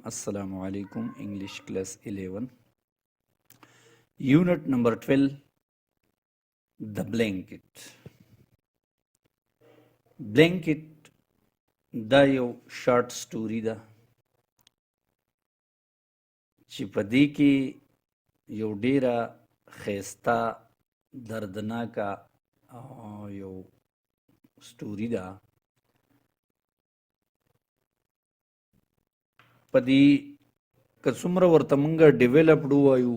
Assalamu alaikum. English class 11. Unit number 12. The blanket. Blanket دا یو شارټ سټوري ده چې په دې کې یو ډیره ښایسته دردناکه یو سټوري ده. په دې که څومره ورته موږ ډیولپډ ووایو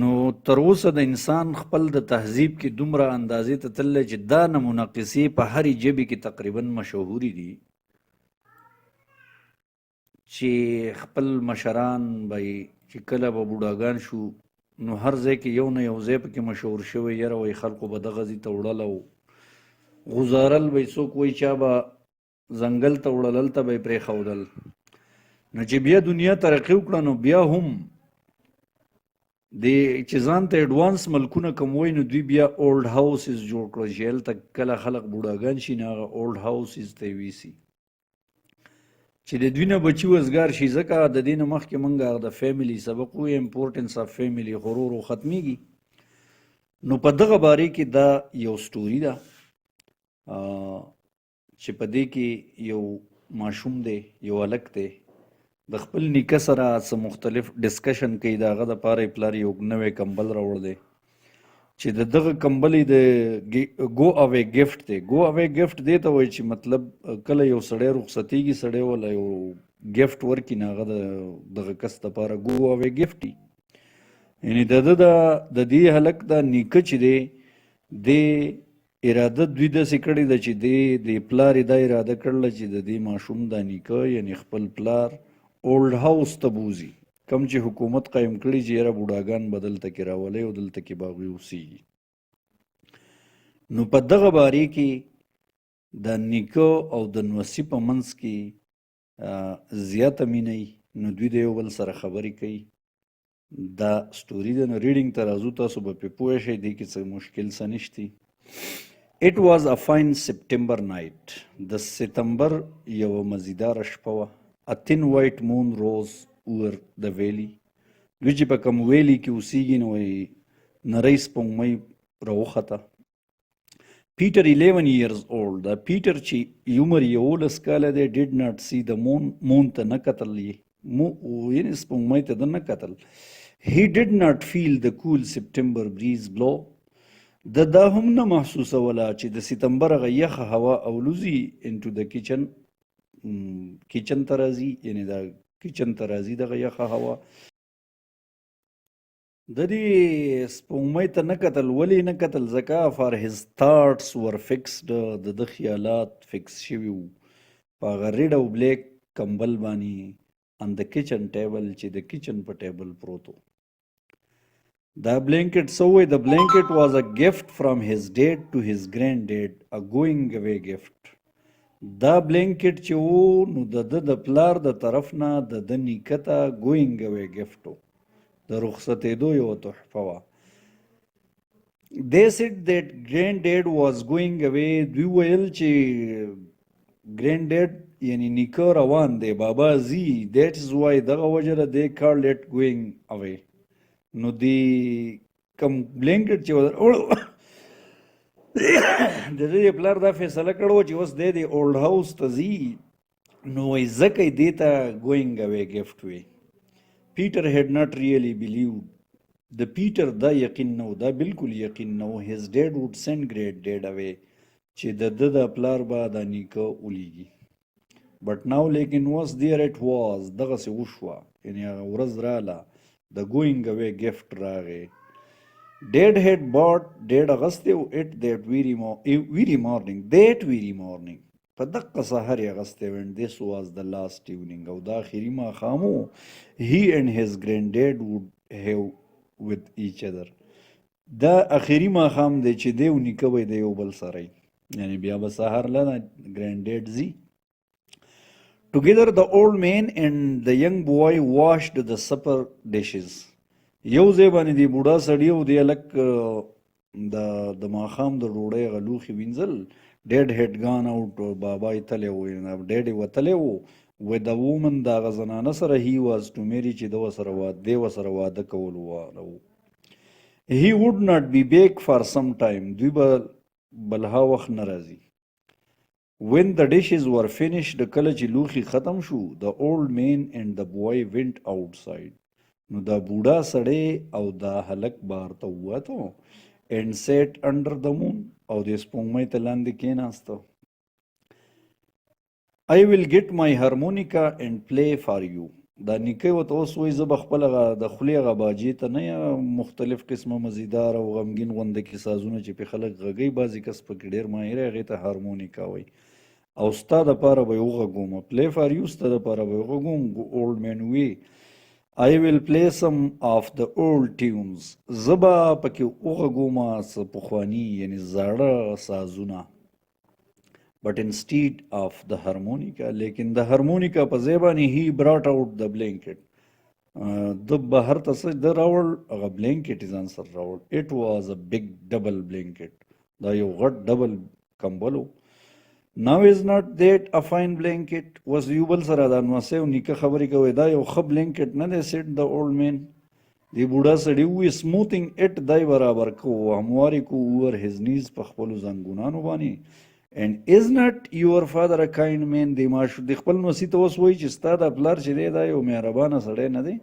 نو تر اوسه د انسان خپل د تهذیب کې دومره اندازې ته تللی چې دا نمونه قصې په هرې ژبې کې تقریبا مشهوري دي چې خپل مشران به چې کله به بوډاګان شو نو هر ځای کې یو نه یو ځای پکې مشهور شوی یاره وایي خلکو به دغه ځای ته وړل او غوزارل به یې څوک وایي چا به ځنګل ته وړل هلته به یې پرېښودل. نو چې بیا دنیا ترقي وکړه نو بیا هم د چې ځان ته ایډوانس ملکونه کوم وایي نو دوی بیا اولډ هاوسز جوړ کړل چې هلته کله خلک بوډاګان شي نو هغه اولډ هاوسز ته یې ویسي چې د دوی نه بچي وزګار شي. ځکه د دې نه مخکې موږ هغه د فیملي سبق وایو امپورټنس آف فیملي غرور و ختمیږي. نو په دغه باره کې دا یو سټوري ده چې په دې کې یو ماشوم دی یو هلک دی د خپل نیکه سره څه مختلف ډسکشن کوي د هغه دپاره یې پلار یو نوی کمبل راوړ دی چې د دغه کمبل یې د ګو اوی ګفټ دی. ګو اوی ګفټ دی ته وایي چې مطلب کله یو سړی رخصتېږي سړی وله یو ګفټ ورکړي نو هغه دغه کس دپاره ګو اوی ګفټ وي. یعنې د دې هلک دا نیکه چې دی دې اراده دوی داسې کړې ده چې د پلار یې دا اراده کړله چې د دې ماشوم دا نیکه یعنې خپل پلار اولډ هاوس ته بوځي کم چې حکومت قایم کړي چې یاره بوډاګان به دلته کې راولي او دلته کې به هغوی اوسېږي. نو په دغه بارې کې د نیکه او د نوسي په منځ کې زیاته مینه وي نو دوی د یو بل سره خبرې کوي. دا سټوري ده نو ریډینګ ته راځو تاسو به پرې پوه شئ دې کې څه مشکل څه نشتی. It was a fine September night. د ستمبر یوه مزیداره شپه وه. A thin white moon rose over the valley. دوی چې په کوم ویلي کې اوسېږي نو نری سپوږمۍ راوخته. Peter 11 years old. دا پیټر چې عمر 11 کاله دی did not see the moon. مون ته نه کتل یعنې سپوږمۍ ته ده نه کتل. He did not feel the cool September breeze blow. دا هم نه محسوسوله چې د ستمبر هغه یخه هوا اولوزي into the kitchen ته راځي یعنې دا کچن ته راځي دغه یخه هوا. د دې سپوږمۍ ته نه کتل. ولې نه کتل؟ ځکه for his thoughts were fixed. د ده خیالات فکس شوي وو په هغه ریډ او بلیک کمبل باندې on the kitchen table چې د کچن په ټیبل پروت و. دا بلینکټ څه وایي؟ The blanket was a gift from his dad to his granddad, a going away gift. دا بلینکټ چې و نو د ده د پلار د طرف نه د ده نیکه ته ګوینګ اوی ګفټ و د رخصتېدو یوه تحفه وه. They said that granddad was going away. دوی ویل چې granddad یعنی نیکه روان دی بابا ځي. that is why دغه وجه ده they called it going away. نو دی کم بلینکټ چې د دې پلار دا فیصله کړو چې اوس دی د اولډ هاوس ته ځي نو وایي ځکه یې دې ته ګوینګ اوی ګفټ وی. پیټر هیډ ناټ ریئلی بلیوډ. د پیټر دا یقین نه و دا بالکل یقین نه و هیز ډیډ وډ سینډ ګریټ ډیډ اوی چې د ده د پلار به دا نیکه ولیږي. بټ ناو لیکن اوس دیر اټ واز دغسې وشوه یعنې هغه ورځ راله د ګوینګ اوی ګفټ راغی. Dad had bought dad اغستی و it that very morning په دقه سهار یې اغستی و and this was the last evening او دا آخري ماښام و he and his granddad would have with each other. دا آخري ماښام دی چې دی او نیکه به د یو بل سره یعنی بیا به سهار له granddad ځي. Together the old man and the young boy washed the supper dishes. یو ځای باندې دی بوډا سړي او دی هلک د ماښام د ډوډۍ هغه لوښي وینځل. ډیډ هیډ ګان اوټ بابا یې تلی و ډیډ یې وتلی و with the woman دا غزنانه سره he was to marry چې دی وسره واده کول واره. He would not be back for some time. دوی به بلها وخت نه راځي. When the dishes were finished, کله چې لوښي ختم شو, the old man and the boy went outside. نو دا بوډا سړی او دا هلک بار ته ووتو and sat under the moon او د سپوږمۍ ته لاندې کېناسته. I will get my harmonica and play for you. دا نیکه ورته اوس وایي زه به خپله د خولې هغه باجې ته نه مختلف قسمه مزیدار او غمګین غونده کې سازونه چې پې خلک غږوي بعضې کس پکې ډېر ماهر هغې ته هارمونیکا وایي او ستا دپاره به یې وغږوم play for you ستا دپاره به یې وغږوم. old man وی I will play some of the old tunes. زه به پکې وغږوم څه پخواني یعنې زاړه سازونه. But instead of the harmonica, لیکن د هارمونیکا په ځای باندې he brought out the blanket. د بهر ته څه ده راوړ هغه بلینکټ یې ځان سره راوړ. It was a big double blanket. دا یو غټ ډبل کمبل و. Now is not that a fine blanket? اوس یو بل سره دا نوسی او نیکه خبرې کوي دا یو ښه بلینکټ نه دی said the old man. دی بوډا سړي ووایي smoothing it دی برابر کو هموارې کو over his knees په خپلو زنګونانو باندې. And is not your father a kind man? دی خپل نوسي ته اوس وایي چې ستا دا پلار چې دی دا یو مهربانه سړی نه دی.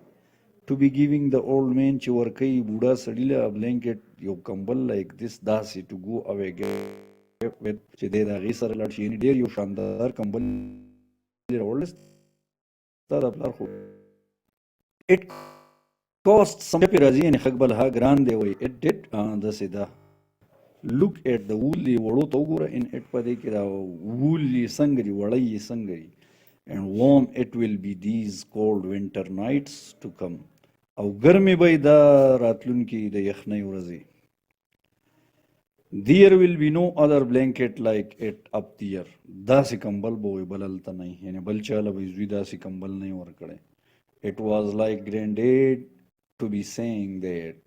To be giving the old man چې ورکوي بوډا سړي له بلینکټ یو کمبل like this داسې to go away with چې دی د هغې سره لاړ شي یعنې ډېر یو شاندار کمبل راوړلی ستا دا پلار خو it cost some پې راځي یعنې خک بل ها ګران دی وایي it did داسې ده. look at the wool دی وړو ته وګوره in it په دې کې دا wool یې څنګه دي وړی یې څنګه دي and warm it will be these cold winter nights to come او ګرمې به دا راتلونکي د یخنۍ ورځې. there will be no other blanket like it up there. داسې کمبل به وي بل هلته نه یعنې بل چا له به یې زوی داسې کمبل نه یې ورکړی. it was like grandad to be saying that.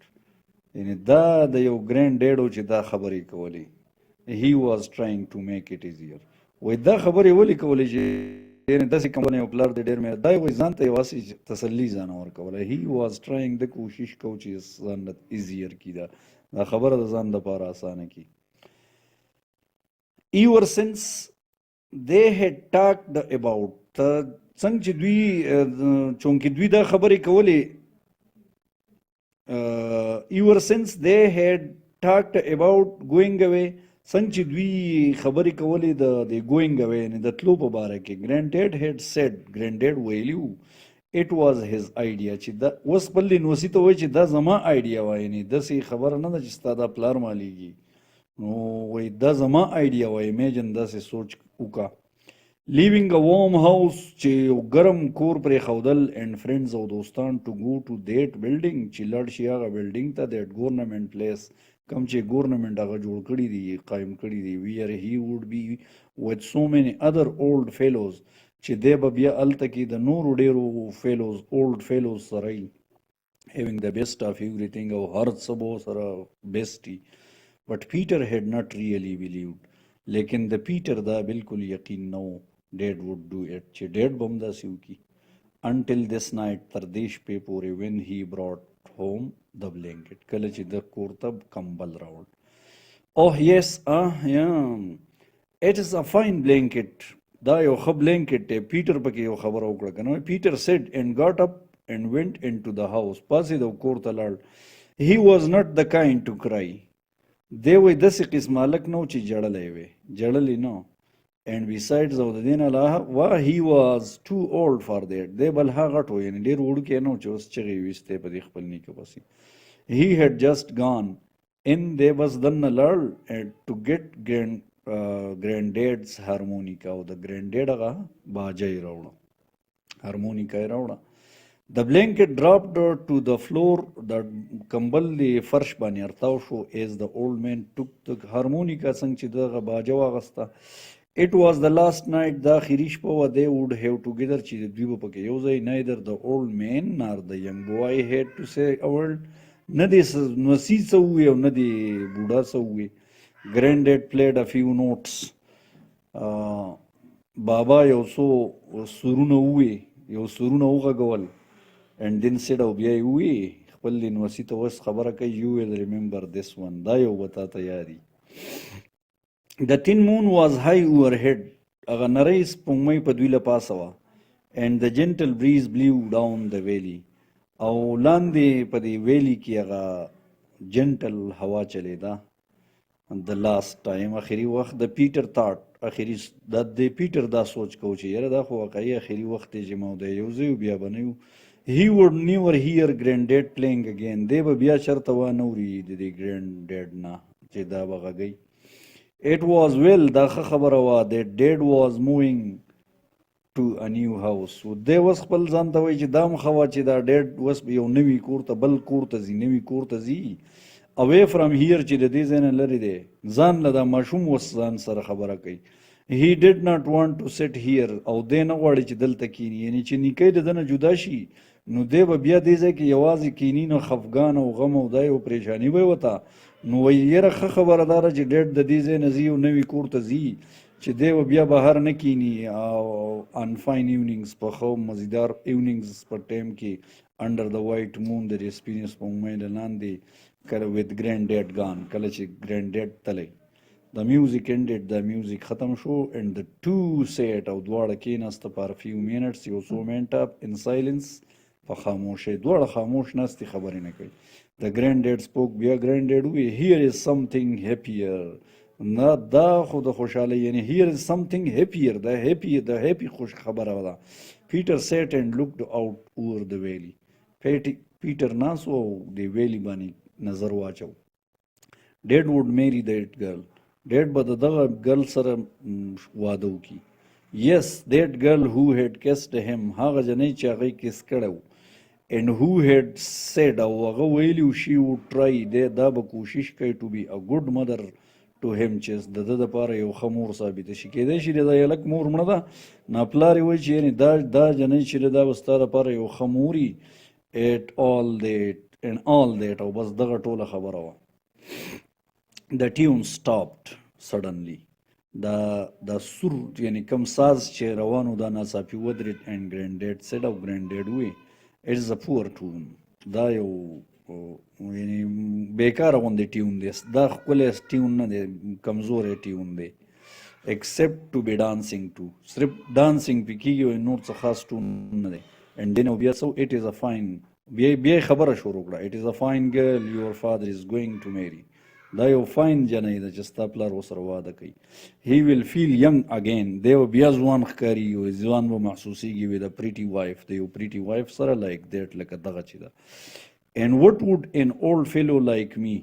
یعنې دا د یو ګرینډ ډیډ و چې دا خبرې کولې. he was trying to make it easier. وایي دا خبرې ولې کولې چې یعنې داسې کمبل یو پلار دی ډېر مې دا وایي ځان ته یواسې تسلي ځانه ورکولی. he was trying د کوشش کو چې ځان نه easier کي دا خبره د ځان دپاره اسانه کي. ever since they had talked about څنګه چې دوی چونکې دوی دا خبرې کولې ever since they had talked about going away څنګه چې دوی خبرې کولې د going away یعنې د تلو په باره کې. grandad had said grandad ویلي و it was his idea چې دا اوس بل نوسي ته وایي چې دا زما آیډیا وه یعنې داسې خبره نه ده چې ستا دا پلار مالیږي نو وایي دا زما آیډیا وه امیجن داسې سوچ وکړه. leaving a warm house چې یو ګرم کور پرېښودل and friends او دوستان to go to that building چې لاړ شي هغه بلډینګ ته that government place کوم چې ګورنمنټ هغه جوړ کړي دي قایم کړي دي. where he would be with so many other old fellows چې دی به بیا هلته کې د نورو ډېرو fellows old fellows سره وي having the best of everything او هر څه به سره best وي. but Peter had not really believed. لیکن د پیټر دا بالکل یقین نه و ډیډ would do it چې ډیډ به هم داسې وکړي. until this night تر دې شپې پورې when he brought home the blanket کله چې د کور ته کمبل راوړ. oh yes yeah it is a fine blanket. دا یو ښه بلینکټ دی. پیټر پکې یو خبره وکړه که نه. پیټر said and got up and went into the house. پاڅېد او کور ته لاړ. he was not the kind to cry. دی وایي داسې قسم هلک نه و چې جړلی وی جړلی نه. and besides او د دې نه علاوه he was too old for that. دی بل ها غټ و یعنې ډېر وړوکی نه و چې اوس چغې ویستی په دې خپل نیکه پسې. he had just gone in. دی بس دننه لاړ to get granddad's harmonica او د ګرینډډ هغه باجه یې راوړه هارمونیکا یې راوړه. The blanket dropped to the floor. د کمبل د فرش باندې ارتاو شو as the old man took the harmonica څنګه چې دغه باجه واغسته. it was the last night. د آخري شپه وه. they would have together چې دوی به پکې یو ځای. neither the old man nor the young boy had to say a word. نه دې نوسي څه ووایي او نه دې بوډا څه ووایي. grandad played a few notes بابا یو څو سرونه ووې یو سرونه وغږول and then said او بیا یې ووې خپل لینوسي ته اوس خبره کوي you will remember this one دا یو به تا ته یادي The thin moon was high overhead هغه نری سپوږمۍ په دوی له پاسه وه and the gentle breeze blew down the valley او لاندې په دې ویلي کې هغه جنټل هوا چلیده the last time اخري وخت د پیټر thought اخري د پیټر دا سوچ کو چې یاره دا خو واقعي اخري وخت دی چې مو د یو ځای بیا بنیو he would never hear granddad playing again دی به بیا چرته و نوري د granddad نه چې دا بغږی it was well دا خبره وا that dad was moving to a new house دی وس خپل ځان ته وایي چې دا مخوا چې دا ډیډ وس یو نوی کور ته بل کور ته ځي نوی کور ته ځي away from here چې د دې ځای نه لرې دی ځان له دا ماشوم وس ځان سره خبره کوي he did not want to sit here او دی نه غواړي چې دلته کینی یعنی چې نیکۍ د ده نه جدا شي نو دی به بیا دې ځای کې یوازې کینی نو خفګان او غم او دا یو پریشاني به وته نو وایي یاره ښه خبره داره چې ډیډ د دې ځای نه ځي او نوي کور ته ځي چې دی بیا بهر نه کینی او ان فاین ایونینګز په خو مزیدار ایونینګز په ټایم کې انډر د وایټ مون د سپینې سپوږمۍ له لاندې کله with granddad gone کله چې granddad تلی the music ended the music ختم شو and the two sat او دواړه کېناسته for a few minutes یو څو منټه in silence په خاموشۍ دواړه خاموش ناستې خبرې نه کوي the granddad spoke بیا granddad وی here is something happier نه دا خو د خوشحالۍ یعنی here is something happier the happy خوش خبره ده Peter sat and looked out over the valley Peter ناس او د ویلی باندې نظر واچو Dad would marry that girl Dad به دغه ګرل سره واده وکړي yes that girl who had kissed him هغه جنۍ چې هغه کیس کړو and who had said او هغه ویلی she would try دا به کوشش کوي to be a good mother to him چې د ده دپاره یو ښه مور ثابته شي کیدای شي د هلک مور مړه ده ناپلار یې وایي چې یعنې دا جنۍ چې دا به ستا دپاره یو ښه موري all that او بس دغه ټوله خبره وه the tune stopped suddenly دا سور یعنی کم ساز چې روانو دا ناڅاپي ودرېد and granddad said او granddad وی it's a poor tune دا یو یعنی بیکاره غوندې ټیون دی دا ښکلی ټیون نه دی کمزوری ټیون دی except to be dancing to صرف ډانسینګ پې کېږي او نور څه خاص ټون نه دی and then بیا څه it is a fine بیا خبره شروع کړه it is a fine girl your father is going to marry دا یو فاین جنۍ ده چې ستا پلار ورسره واده کوي he will feel young again دی به بیا ځوان ښکاري او ځوان به محسوسیږي with a pretty wife د یو pretty wife سره like that لکه دغه چې ده and what would an old fellow like me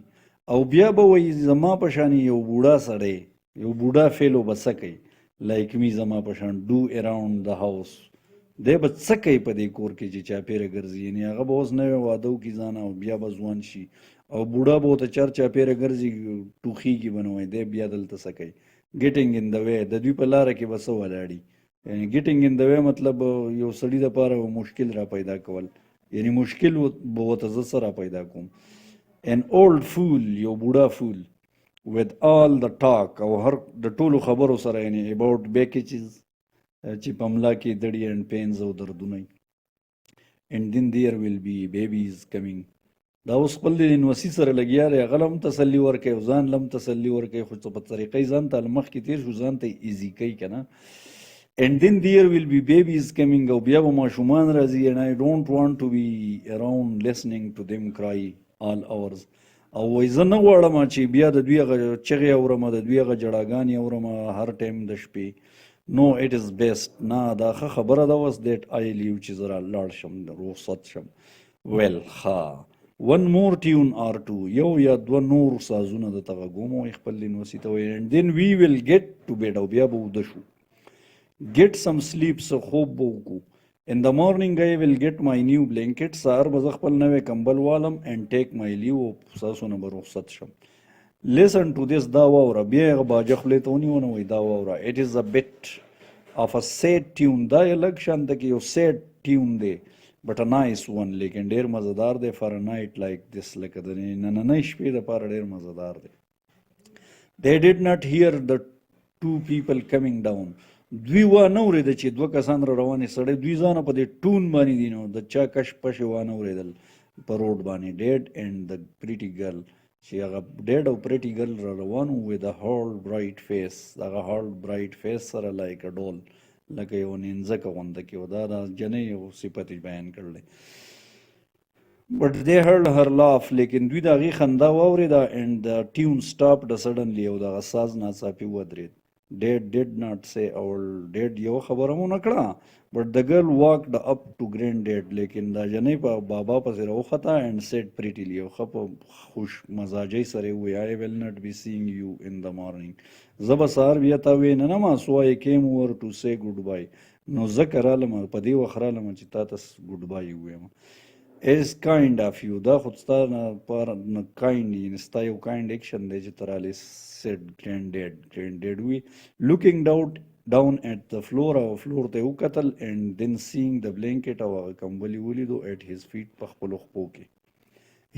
او بیا به وایي زما په شانې یو بوډا سړی یو بوډا فیلو به څه کوي like me زما په شان do around the house دی به څه کوي په دې کور کې چې چاپېره ګرځي یعنې هغه به اوس نوی واده وکړي ځان او بیا به ځوان شي او بوډا به ورته چاپېره ګرځي ټوخېږي به نه وایي دی بیا دلته څه کوي ګیټینګ ان د وی د دوی په لاره کې به څه ولاړي یعنې ګیټینګ ان د وی مطلب یو سړي دپاره مشکل را پیدا کول یعنی مشکل به ورته زه څه را پیدا کوم an old fool یو بوډا فول with all the talk او هر د ټولو خبرو سره یعنی about packages چې په ملا کې دړي and pains او دردونه and then there will be babies coming دا اوس خپل د نوسي سره لګیا دی هغه هم تسلي ورکوي او ځان لم تسلي ورکوي خو څه په طریقې ځان ته مخکې تېر شو ځان ته ایزي کوي که نه and then there will be babies coming او بیا به ماشومان راځي and I don't want to be around listening to them cry all hours او وایي زه نه غواړم چې بیا د دوی هغه چغې اورم د دوی هغه جړاګانې اورم هر ټایم د شپې no it is best نه دا ښه خبره ده اوس that I leave چې زه لاړ شم رخصت شم well ښه one more tune or two یو یا دوه نور سازونه د تغږوم وایي خپل لینوسي ته وایي and then we will get to bed او بیا به وده شو get some sleep څه خوب به وکړو in the morning I will get my new blanket سهار به زه خپل نوی کمبل والم and take my leave او ستاسو نه به رخصت شم listen to this دا واوره بیا یې هغه باجه خولې ته ونیونه وایي دا واوره it is a bit of a sad tune دا یې لږ شانته کې یو sad tune دی but a nice one لیکن ډېر مزدار دی for a night like this لکه د نننۍ شپې دپاره ډېر مزدار دی they did not hear the two people coming down دوی وانه اورېده چې دوه کسان را روانې سړی دوی ځانه په دې ټون باندې دي نو د چا کش پشې وانه اورېدل په روډ باندې ډیډ اینډ د پریټي ګرل چې هغه ډیډ او پریټي ګرل را روان وو with a whole bright face هغه whole bright face سره like a doll لکه یو نینځکه غونده کې و دا د جنۍ یو صفت یې بیان کړلی But they heard her laugh لیکن دوی د هغې خندا واورېده and the tune stopped suddenly او دغه ساز ناڅاپي ودرېد Dad did not say owl dad یو خبره مو نه کړه but the girl walked up to granddad لیکن دا جنۍ په بابا پسې راوخته and said prettily او ښه په خوش مزاجۍ سره یې وویل I will not be seeing you in the morning زه به سهار بیا تا وینم so I came over to say goodbye نو ځکه رالم په دې وخت رالم چې تا ته goodbye ووایم is kind of you دا خو ستا نه kind یعنې ستا یو kind action دی چې ته رالی said granddad وی looking down at the floor او فلور ته یې وکتل and then seeing the blanket او هغه کمبل یې ولیدو at his feet په خپلو خپو کې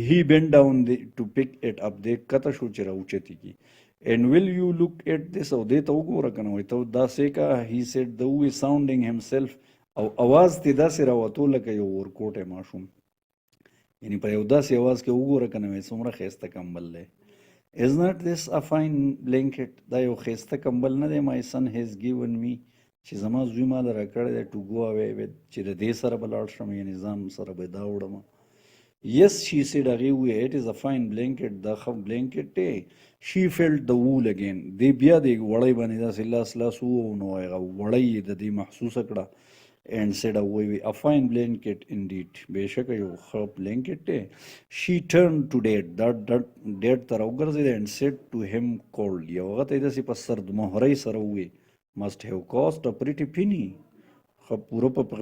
he bent down to pick it up دی کته شو چې راوچتې کي and will you look at this او دې ته وګوره که نه وایي ته داسې که he said the وی sounding himself او اواز ته داسې راوتو لکه یو ورکوټی ماشوم یعنی په یو داسې اواز کې وګوره که نه وایي څومره ښایسته کمبل دی is not this a fine blanket دا یو ښایسته کمبل نه دی my son has given me چې زما زوی ما له راکړی دی to go away with چې د دې سره به لاړ شم یعنې ځان سره به دا وړم yes she said هغې وویل it is a fine blanket دا ښه blanket دی she felt the wool again دی بیا د وړی باندې داسې لاس ووو نو هغه وړی یې د دې محسوسه کړه and said a fine blanket indeed بېشکه یو ښه blanket دی she turned to dad dad ته راوګرځېده and said to him coldly او هغه ته یې داسې په سردمهرۍ سره وویل must have cost a pretty penny ښه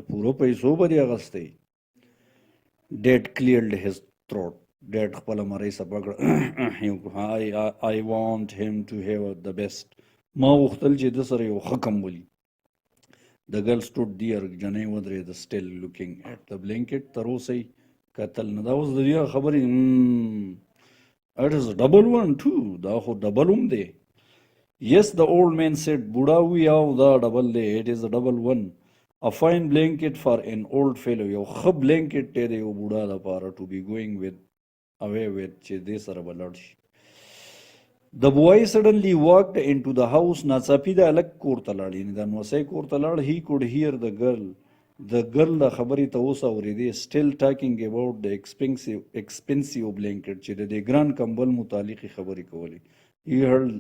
پوره پیسو به دې اخیستی dad cleared his throat dad خپله مرۍ صفا کړه I want him to have the best ما غوښتل چې ده سره یو ښه کمبلي The girl stood there جنۍ ودرېده still looking at the blanket تر اوسه یې کتل نه دا اوس د دې خبرې it is a double one too دا خو ډبل هم دی yes the old man said بوډا وی او دا ډبل دی it is a double one a fine blanket for an old fellow یو ښه blanket دی د یو بوډا لپاره to be going away with چې دې سره به لاړ شي The boy suddenly walked into the house ناڅاپي د هلک کور ته لاړ یعنې د نوسی کور ته لاړ he could hear the girl د خبرې ته اوس اورېدې still talking about the expensive blanket چې د دې ګران کمبل متعلقې خبرې کولې he heard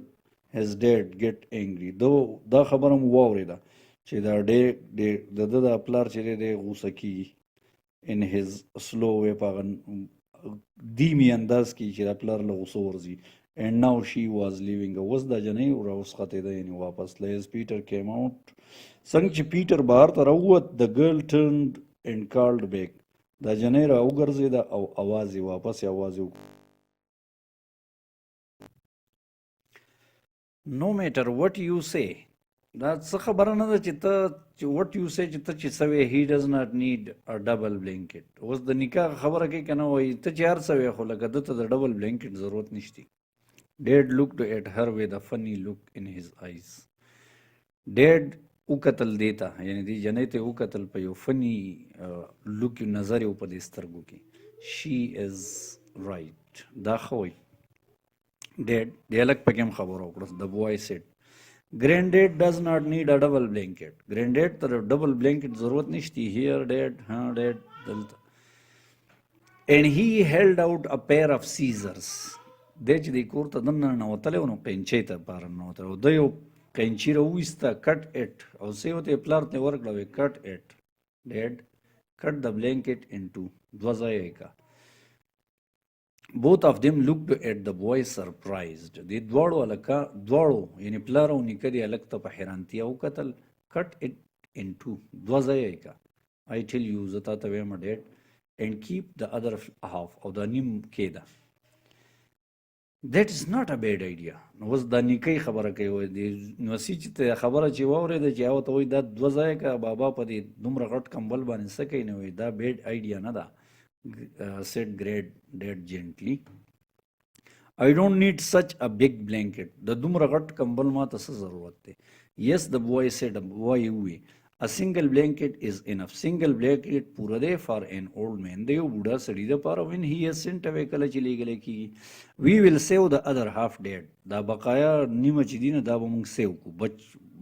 his dad get angry دا خبره مو واورېده چې د ده د پلار چې دی غوسه کېږي in his slow way په هغه دیمي انداز کې چې د پلار له غوسه ورځي and now she was leaving اوس دا جنۍ راوسختېده یعنې واپس له as Peter came out څنګه چې پیټر بهر ته راووت the girl turned and called back دا جنۍ راوګرځېده او اواز یې واپس اواز یې no matter what you say دا څه خبره نه ده چې ته what you say چې ته چې څه وایې he does not need a double blanket اوس د نکاح خبره کوي که نه وایي ته چې هر څه وایې خو لکه ده ته د ډبل بلینکټ ضرورت نشتی Dad looked at her with a funny look in his eyes. Dad وکتل دیتا یعنی دی جنۍ ته وکتل په یو فني لوک نظر یې په دې سترګو کې she is right دا ښه وایي Dad د هلک پکې هم خبره وکړه the boy said Granddad does not need a double blanket Granddad ته ډبل بلینکټ ضرورت نشتی here Dad Dad دلته and he held out a pair of scissors دی چې دی کور ته دننه ننوتلی و نو قینچۍ ته پاره ننوتلی و ده یو قینچي راوویسته کټ اټ او څه یې ورته پلار ته یې ورکړه وایي کټ اټ ډیډ کټ د بلینکټ انټو دوه ځایه یې که both of them looked at the boy surprised دی دواړو یعنې پلار او نیکه دی هلک ته په حیرانتیا وکتل کټ اټ انټو دوه ځایه یې که I tell you زه تا ته وایم ډیډ and keep the other half او دا نیم کېده That is not a bad idea. نو اوس دا نیکۍ خبره کوي وایي د نوسي چې ته خبره چې واورېده چې هغه ته وایي دا دوه ځایه که بابا په دې دومره غټ کمبل باندې څه کوي نه وایي دا بیډ آیډیا نه ده said Dad gently. I don't need such a big blanket. د دومره غټ کمبل ما ته څه ضرورت دی Yes, the boy said, boy وی a single blanket is enough. Single blanket پوره دی for an old man. دی یو بوډا سړي دپاره when he is sent away کله چې لیږلی کېږي. we will save the other half dead. دا بقایا نیمه چې دي نه دا به موږ سیو کړو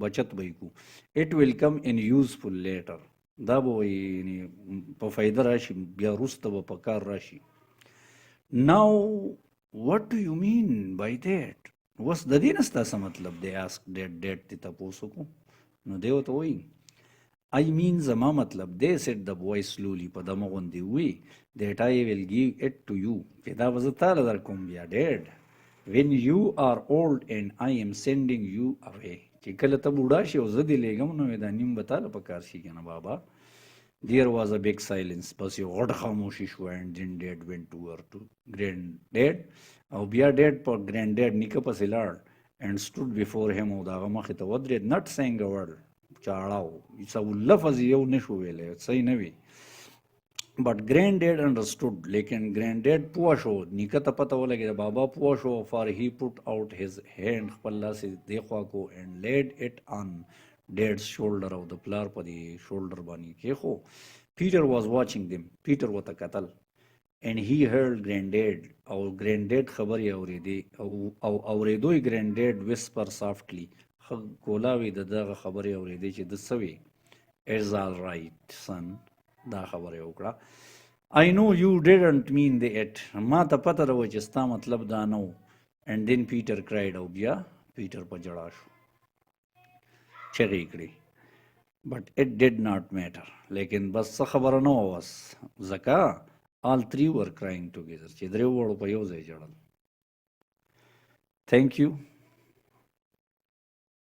بچت به یې کړو. it will come in useful later. دا به یعنې په فایده راشي بیا وروسته به په کار راشي. now what do you mean by that? اوس د دې نه ستا څه مطلب دی؟ ask dad ته تپوس وکړو نو دی ورته وایي I mean زما مطلب دی said the boy slowly په دمه غوندې وی that I will give it to you چې دا به زه تاله در کوم بیا dad when you are old and I am sending you away چې کله ته بوډا شي او زه دې لېږم نو دا نیم به تاله په کار شي که نه بابا. There was a big silence. بس یو غټ خاموشي شوه and then dad went over to granddad او بیا dad په granddad نیکه پسې لاړ and stood before him او د هغه مخې ته ودرېد not saying a word. چاړه څه لفظ یو نه شو ویلی صحیح نه وي. but granddad understood لیکن granddad پوه شو نیکه ته پته ولګېده بابا پوه شو for he put out his hand خپل لاس یې دې خوا کو and laid it on dad's shoulder او د پلار په دې شولډر باندې کېښو. Peter was watching them. Peter ورته کتل and he heard granddad او granddad خبرې اورېدې او اورېدو یې granddad whisper softly کولاوي د دغه خبرې اورېدې چې د څه وي it's all right son دا خبرې وکړه I know you didn't mean it ما ته پته ده چې ستا مطلب دا نه و and then Peter cried او بیا پیټر په ژړا شو چغې کړې but it did not matter لیکن بس څه خبره نه وه بس ځکه all three were crying together چې درې وړو په یو ځای ژړل. Thank you.